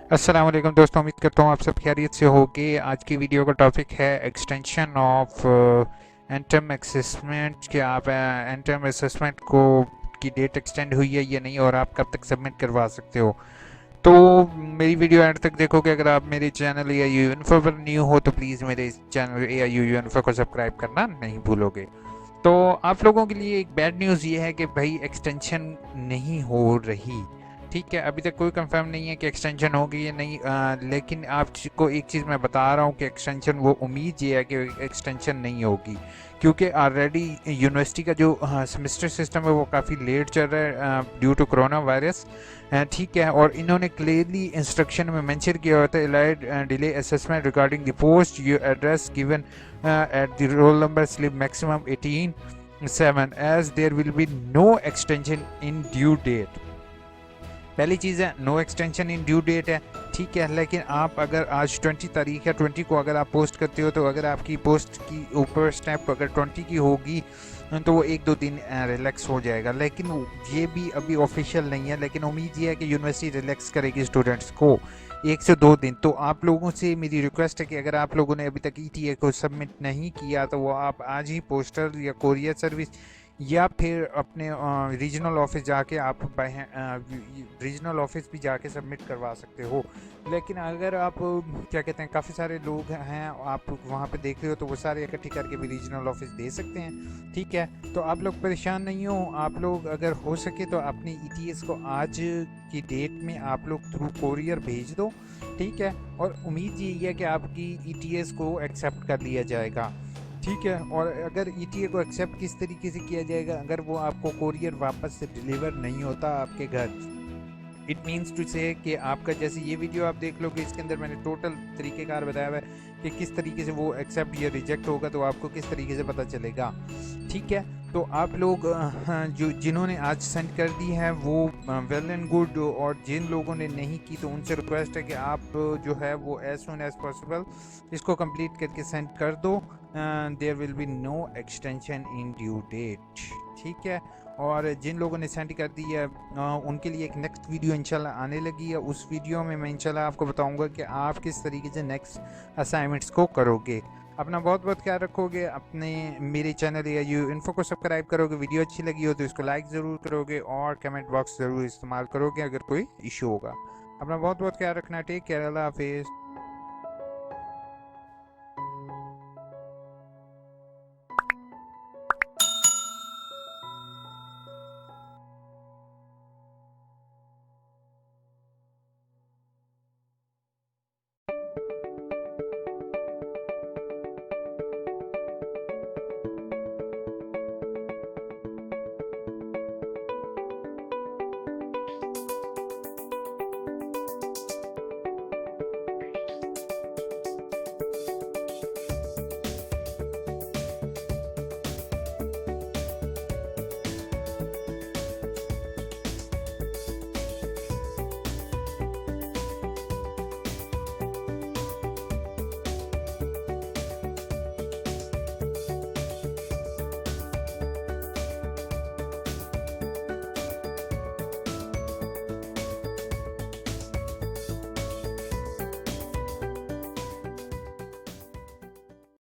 अस्सलाम वालेकुम दोस्तों, उम्मीद करता हूँ आप सब खैरियत से होगे। आज की वीडियो का टॉपिक है एक्सटेंशन ऑफ एंटम असेसमेंट कि आप एंटम असेसमेंट को की डेट एक्सटेंड हुई है या नहीं और आप कब तक सबमिट करवा सकते हो। तो मेरी वीडियो एंड तक देखोगे। अगर आप मेरे channel A I you info पर न्यू हो तो प्लीज़ मेरे channel A I you info को सब्सक्राइब करना नहीं भूलोगे। तो आप लोगों के लिए एक बैड न्यूज़ ये है कि भाई एक्सटेंशन नहीं हो रही। ठीक है, अभी तक कोई कंफर्म नहीं है कि एक्सटेंशन होगी या नहीं, लेकिन आपको एक चीज़ मैं बता रहा हूँ कि एक्सटेंशन वो उम्मीद ये है कि एक्सटेंशन नहीं होगी, क्योंकि ऑलरेडी यूनिवर्सिटी का जो सेमेस्टर सिस्टम है वो काफ़ी लेट चल रहा है ड्यू टू कोरोना वायरस। ठीक है, और इन्होंने क्लियरली इंस्ट्रक्शन में मेंशन किया होता है allied delay assessment regarding the post you address given at the roll number slip maximum 18/7 as there will be no extension in due date। पहली चीज़ है no extension in due date है। ठीक है, लेकिन आप अगर आज 20 तारीख है, 20 को अगर आप पोस्ट करते हो तो अगर आपकी पोस्ट की ऊपर स्टेप अगर 20 की होगी तो वो एक दो दिन रिलैक्स हो जाएगा, लेकिन ये भी अभी ऑफिशियल नहीं है। लेकिन उम्मीद ये है कि यूनिवर्सिटी रिलैक्स करेगी स्टूडेंट्स को 1 से 2 दिन। तो आप लोगों से मेरी रिक्वेस्ट है कि अगर आप लोगों ने अभी तक ईटीए को सबमिट नहीं किया तो वो आप आज ही पोस्टल या कोरियर सर्विस या फिर अपने रीजनल ऑफिस जाके आप रीजनल ऑफिस भी जाके सबमिट करवा सकते हो। लेकिन अगर आप क्या कहते हैं, काफ़ी सारे लोग हैं आप वहाँ पे देख रहे हो तो वो सारे इकट्ठी करके भी रीजनल ऑफिस दे सकते हैं। ठीक है, तो आप लोग परेशान नहीं हो। आप लोग अगर हो सके तो अपनी ईटीएस को आज की डेट में आप लोग थ्रू कोरियर भेज दो। ठीक है, और उम्मीद यही है कि आपकी ईटीएस को एक्सेप्ट कर लिया जाएगा। ठीक है, और अगर ईटीए को एक्सेप्ट किस तरीके से किया जाएगा, अगर वो आपको कोरियर वापस से डिलीवर नहीं होता आपके घर, इट मीन्स टू से कि आपका जैसे ये वीडियो आप देख लोगे इसके अंदर मैंने टोटल तरीक़ेकार बताया हुआ है कि किस तरीके से वो एक्सेप्ट या रिजेक्ट होगा, तो आपको किस तरीके से पता चलेगा। ठीक है, तो आप लोग जो जिन्होंने आज सेंड कर दी है वो वेल एंड गुड, और जिन लोगों ने नहीं की तो उनसे रिक्वेस्ट है कि आप जो है वो एज सुन एज पॉसिबल इसको कंप्लीट करके सेंड कर दो। There will be no extension in due date. ठीक है, और जिन लोगों ने सेंड कर दी है उनके लिए एक नेक्स्ट वीडियो इंशाल्लाह आने लगी है। उस वीडियो में मैं इंशाल्लाह आपको बताऊंगा कि आप किस तरीके से नेक्स्ट असाइनमेंट्स को करोगे। अपना बहुत बहुत ख्याल रखोगे, अपने मेरे चैनल या यू इन्फो को सब्सक्राइब करोगे। वीडियो अच्छी लगी हो तो इसको लाइक ज़रूर करोगे और कमेंट बॉक्स ज़रूर इस्तेमाल करोगे अगर कोई इशू होगा। अपना बहुत बहुत ख्याल रखना। टेक केयर, अल्लाह हाफिज़।